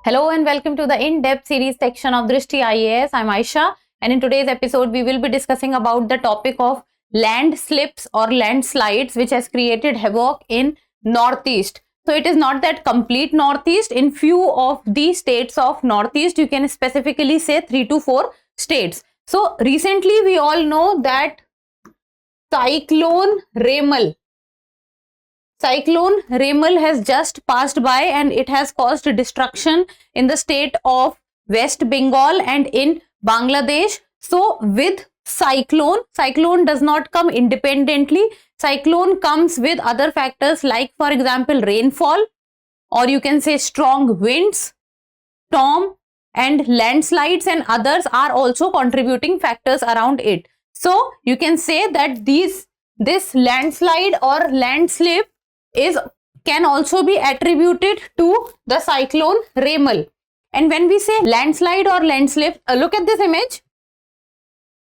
Hello and welcome to the in-depth series section of Drishti IAS. I'm Aisha, and in today's episode we will be discussing about the topic of landslips or landslides, which has created havoc in Northeast. So it is not that complete Northeast. In few of the states of Northeast, you can specifically say 3 to 4 states. So recently we all know that Cyclone Remal has just passed by and it has caused destruction in the state of West Bengal and in Bangladesh. So with cyclone does not come independently. Cyclone comes with other factors like, for example, rainfall, or you can say strong winds, storm, and landslides, and others are also contributing factors around it. So you can say that this landslide or landslip can also be attributed to the cyclone Remal. And when we say landslide or landslip, look at this image.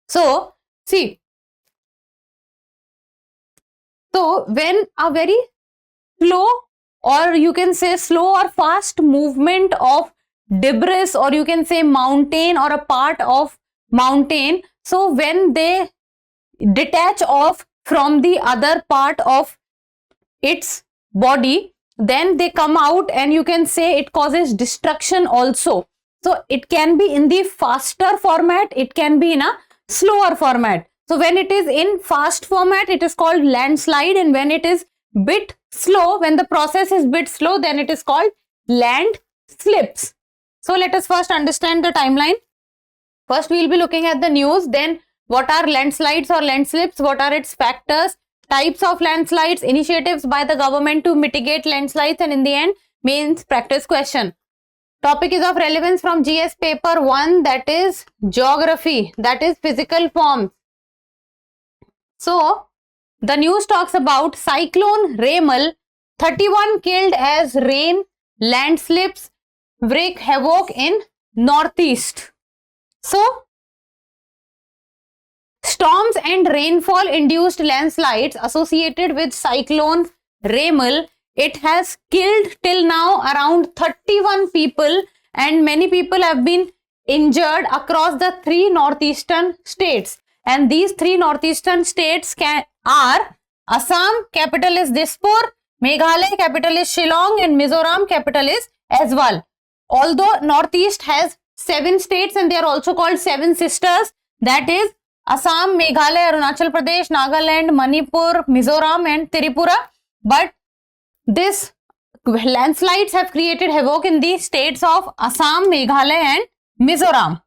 So see, so when a very slow, or you can say slow or fast movement of debris, or you can say mountain or a part of mountain, so when they detach off from the other part of its body, then they come out, and you can say it causes destruction also. So it can be in the faster format, it can be in a slower format. So when it is in fast format, it is called landslide, and when it is bit slow, when the process is bit slow, then it is called landslips. So let us first understand the timeline. First we will be looking at the news, then what are landslides or landslips, what are its factors, types of landslides, initiatives by the government to mitigate landslides, and in the end, mains practice question. Topic is of relevance from GS paper 1, that is geography, that is physical forms. So the news talks about cyclone Remal, 31 killed as rain, landslips wreak havoc in Northeast. So storms and rainfall induced landslides associated with cyclone Remal, it has killed till now around 31 people, and many people have been injured across the 3 northeastern states. And these 3 northeastern states are Assam, capital is Dispur, Meghalaya, capital is Shillong, and Mizoram, capital is Aizawl. Although Northeast has 7 states and they are also called 7 sisters, that is Assam, Meghalaya, Arunachal Pradesh, Nagaland, Manipur, Mizoram, and Tripura. But this landslides have created havoc in the states of Assam, Meghalaya, and Mizoram.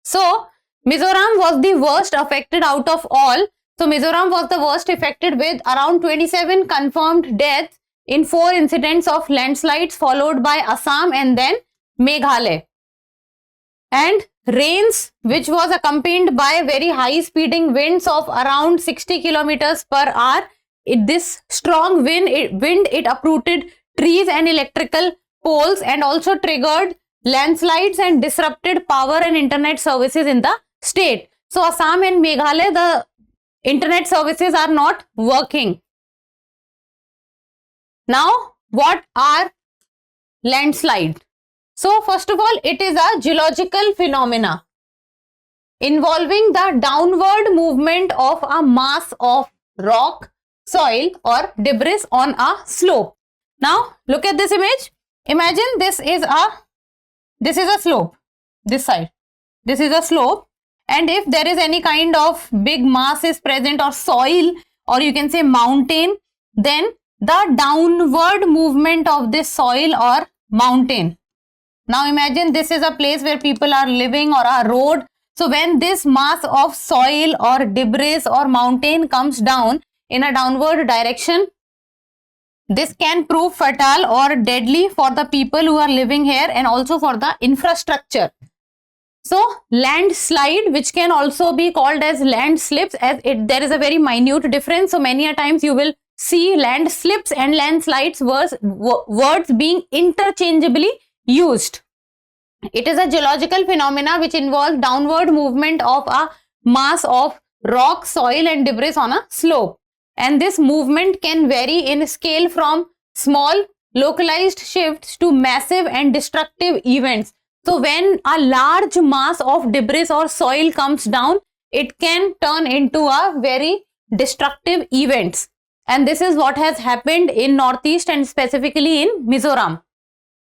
So Mizoram was the worst affected out of all. So Mizoram was the worst affected with around 27 confirmed deaths in 4 incidents of landslides, followed by Assam and then Meghalaya. And rains, which was accompanied by very high speeding winds of around 60 kilometers per hour. This strong wind it uprooted trees and electrical poles, and also triggered landslides and disrupted power and internet services in the state. So Assam and Meghalaya, the internet services are not working. Now, what are landslides? So first of all, it is a geological phenomena involving the downward movement of a mass of rock, soil, or debris on a slope. Now look at this image. Imagine this is a slope, this side. This is a slope, and if there is any kind of big mass is present, or soil, or you can say mountain, then the downward movement of this soil or mountain. Now imagine this is a place where people are living, or a road. So when this mass of soil or debris or mountain comes down in a downward direction, this can prove fatal or deadly for the people who are living here and also for the infrastructure. So landslide, which can also be called as landslips, as there is a very minute difference. So many a times you will see landslips and landslides words being interchangeably used. It is a geological phenomena which involves downward movement of a mass of rock, soil and debris on a slope. And this movement can vary in scale from small localized shifts to massive and destructive events. So when a large mass of debris or soil comes down, it can turn into a very destructive events. And this is what has happened in Northeast and specifically in Mizoram.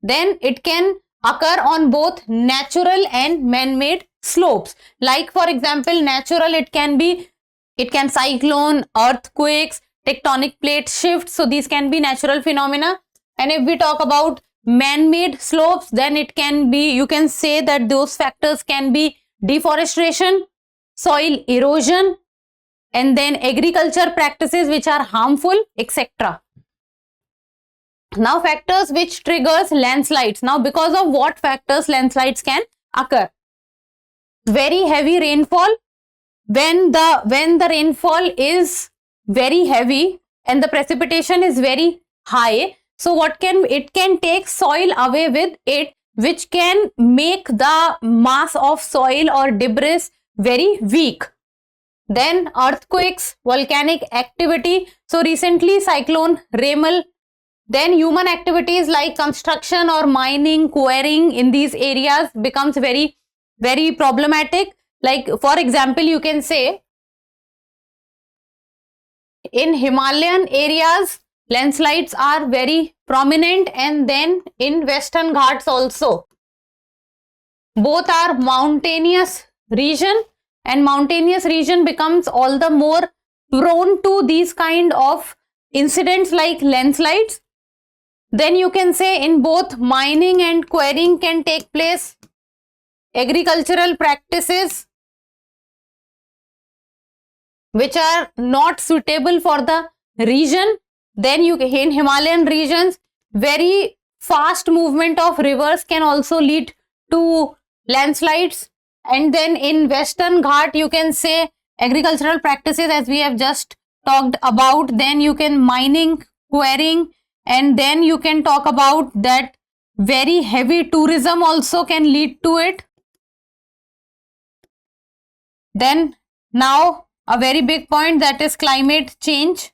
Then it can occur on both natural and man-made slopes. Like for example, natural, it can cyclone, earthquakes, tectonic plate shifts. So these can be natural phenomena. And if we talk about man-made slopes, then it can be, you can say that those factors can be deforestation, soil erosion, and then agriculture practices which are harmful, etc. Now factors which triggers landslides. Now because of what factors landslides can occur? Very heavy rainfall. When the rainfall is very heavy and the precipitation is very high, so it can take soil away with it, which can make the mass of soil or debris very weak. Then earthquakes, volcanic activity. So recently cyclone Remal. Then human activities like construction or mining, quarrying in these areas becomes very, very problematic. Like for example, you can say in Himalayan areas, landslides are very prominent, and then in Western Ghats also. Both are mountainous region, and mountainous region becomes all the more prone to these kind of incidents like landslides. Then you can say in both mining and quarrying can take place. Agricultural practices which are not suitable for the region. Then in Himalayan regions, very fast movement of rivers can also lead to landslides. And then in Western Ghat, you can say agricultural practices as we have just talked about. Then you can mining, quarrying, and then you can talk about that very heavy tourism also can lead to it. Then now a very big point, that is climate change.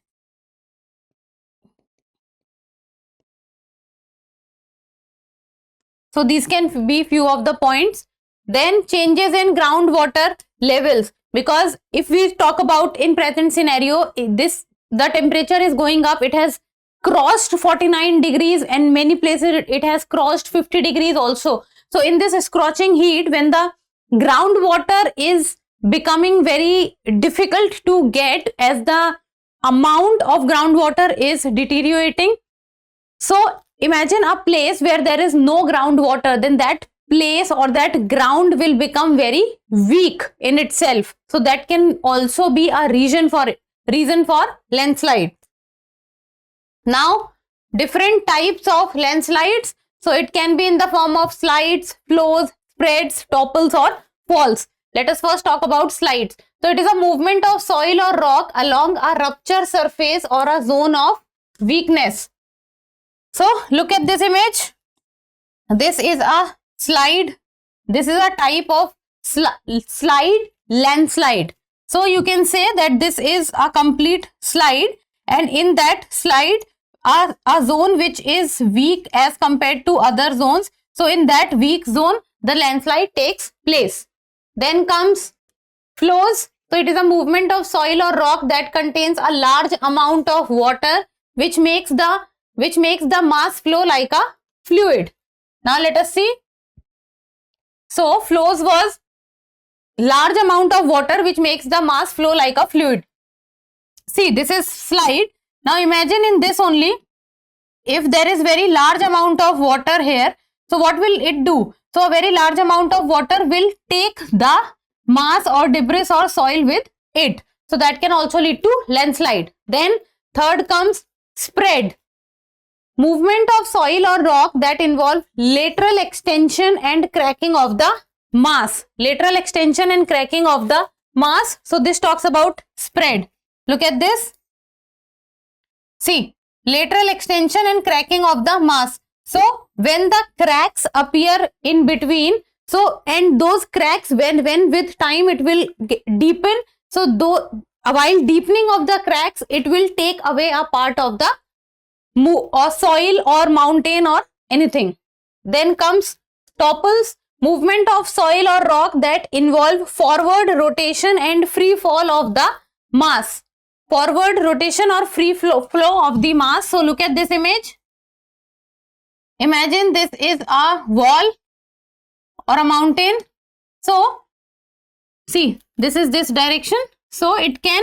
So these can be few of the points. Then changes in groundwater levels, because if we talk about in present scenario, the temperature is going up. It has crossed 49 degrees and many places it has crossed 50 degrees also. So in this scorching heat, when the groundwater is becoming very difficult to get as the amount of groundwater is deteriorating. So imagine a place where there is no groundwater, then that place or that ground will become very weak in itself. So that can also be a reason for landslide. Now different types of landslides. So it can be in the form of slides, flows, spreads, topples or falls. Let us first talk about slides. So it is a movement of soil or rock along a rupture surface or a zone of weakness. So look at this image. This is a slide. This is a type of slide, landslide. So you can say that this is a complete slide, and in that slide a zone which is weak as compared to other zones. So in that weak zone, the landslide takes place. Then comes flows. So it is a movement of soil or rock that contains a large amount of water, which makes the mass flow like a fluid. Now let us see. So flows was large amount of water which makes the mass flow like a fluid. See, this is slide. Now imagine in this only, if there is very large amount of water here, so what will it do? So a very large amount of water will take the mass or debris or soil with it. So that can also lead to landslide. Then third comes spread. Movement of soil or rock that involve lateral extension and cracking of the mass. Lateral extension and cracking of the mass. So this talks about spread. Look at this. See, lateral extension and cracking of the mass. So when the cracks appear in between, so and those cracks when with time it will deepen, So while deepening of the cracks, it will take away a part of the or soil or mountain or anything. Then comes topples, movement of soil or rock that involve forward rotation and free fall of the mass. Forward rotation or free flow of the mass. So look at this image. Imagine this is a wall or a mountain. So see, this is this direction. So it can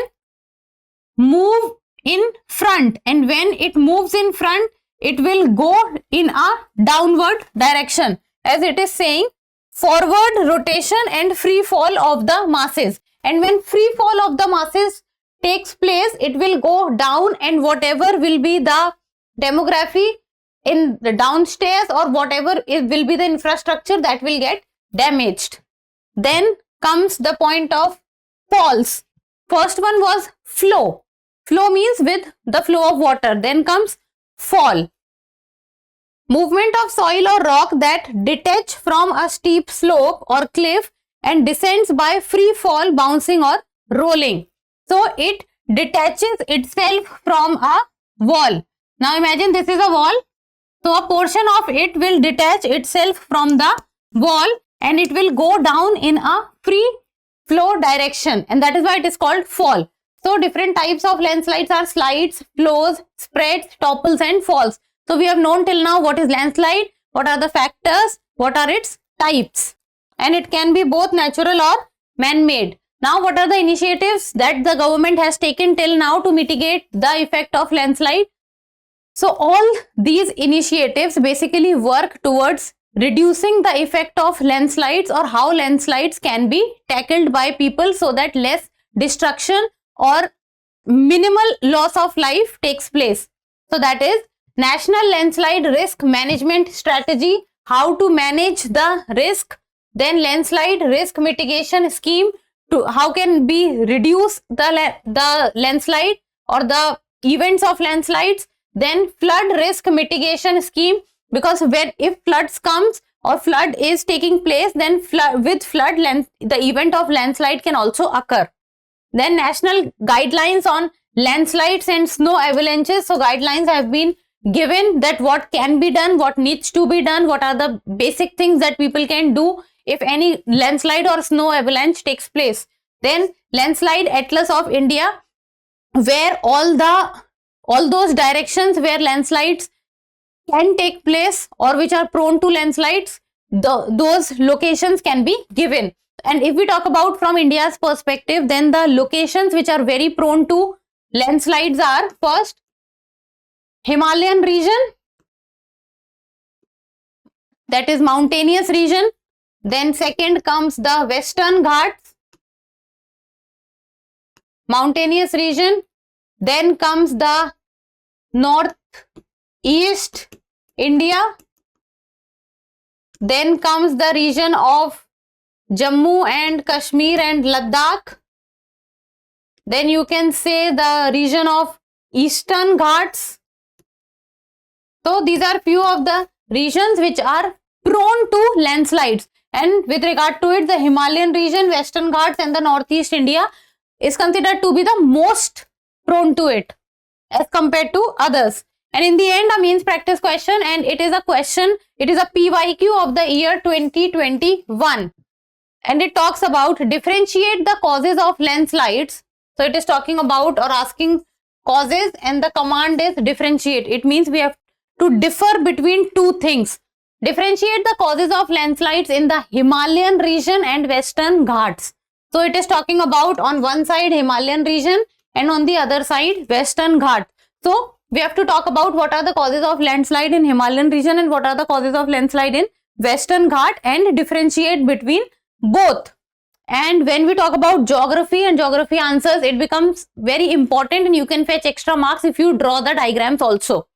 move in front, and when it moves in front, it will go in a downward direction, as it is saying forward rotation and free fall of the masses. And when free fall of the masses takes place, it will go down, and whatever will be the demography in the downstairs or whatever it will be the infrastructure, that will get damaged. Then comes the point of falls. First one was flow. Flow means with the flow of water. Then comes fall. Movement of soil or rock that detach from a steep slope or cliff and descends by free fall, bouncing or rolling. So it detaches itself from a wall. Now imagine this is a wall. So a portion of it will detach itself from the wall and it will go down in a free flow direction, and that is why it is called fall. So different types of landslides are slides, flows, spreads, topples and falls. So we have known till now what is landslide, what are the factors, what are its types, and it can be both natural or man-made. Now what are the initiatives that the government has taken till now to mitigate the effect of landslide? So all these initiatives basically work towards reducing the effect of landslides, or how landslides can be tackled by people so that less destruction or minimal loss of life takes place. So that is National Landslide Risk Management Strategy, how to manage the risk. Then landslide risk mitigation scheme, to how can be reduce the landslide or the events of landslides. Then flood risk mitigation scheme, because if floods comes or flood is taking place, then the event of landslide can also occur. Then national guidelines on landslides and snow avalanches. So guidelines have been given that what can be done, what needs to be done, what are the basic things that people can do if any landslide or snow avalanche takes place. Then landslide atlas of India, where all those directions where landslides can take place or which are prone to landslides, those locations can be given. And if we talk about from India's perspective, then the locations which are very prone to landslides are first Himalayan region, that is mountainous region. Then second comes the Western Ghats, mountainous region. Then comes the Northeast India. Then comes the region of Jammu and Kashmir and Ladakh. Then you can say the region of Eastern Ghats. So these are few of the regions which are prone to landslides. And with regard to it, the Himalayan region, Western Ghats and the Northeast India is considered to be the most prone to it as compared to others. And in the end, a means practice question, and it is a question, it is a PYQ of the year 2021. And it talks about differentiate the causes of landslides. So it is talking about or asking causes, and the command is differentiate. It means we have to differ between two things. Differentiate the causes of landslides in the Himalayan region and Western Ghats. So it is talking about on one side Himalayan region and on the other side Western Ghats. So we have to talk about what are the causes of landslide in Himalayan region and what are the causes of landslide in Western Ghat, and differentiate between both. And when we talk about geography and geography answers, it becomes very important, and you can fetch extra marks if you draw the diagrams also.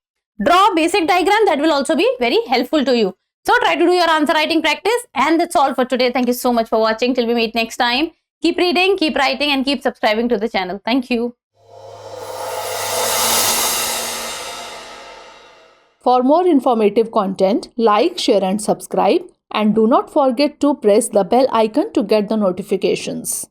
Draw basic diagram, that will also be very helpful to you. So try to do your answer writing practice, and that's all for today. Thank you so much for watching. Till we meet next time, keep reading, keep writing, and keep subscribing to the channel. Thank you. For more informative content, like, share and subscribe, and do not forget to press the bell icon to get the notifications.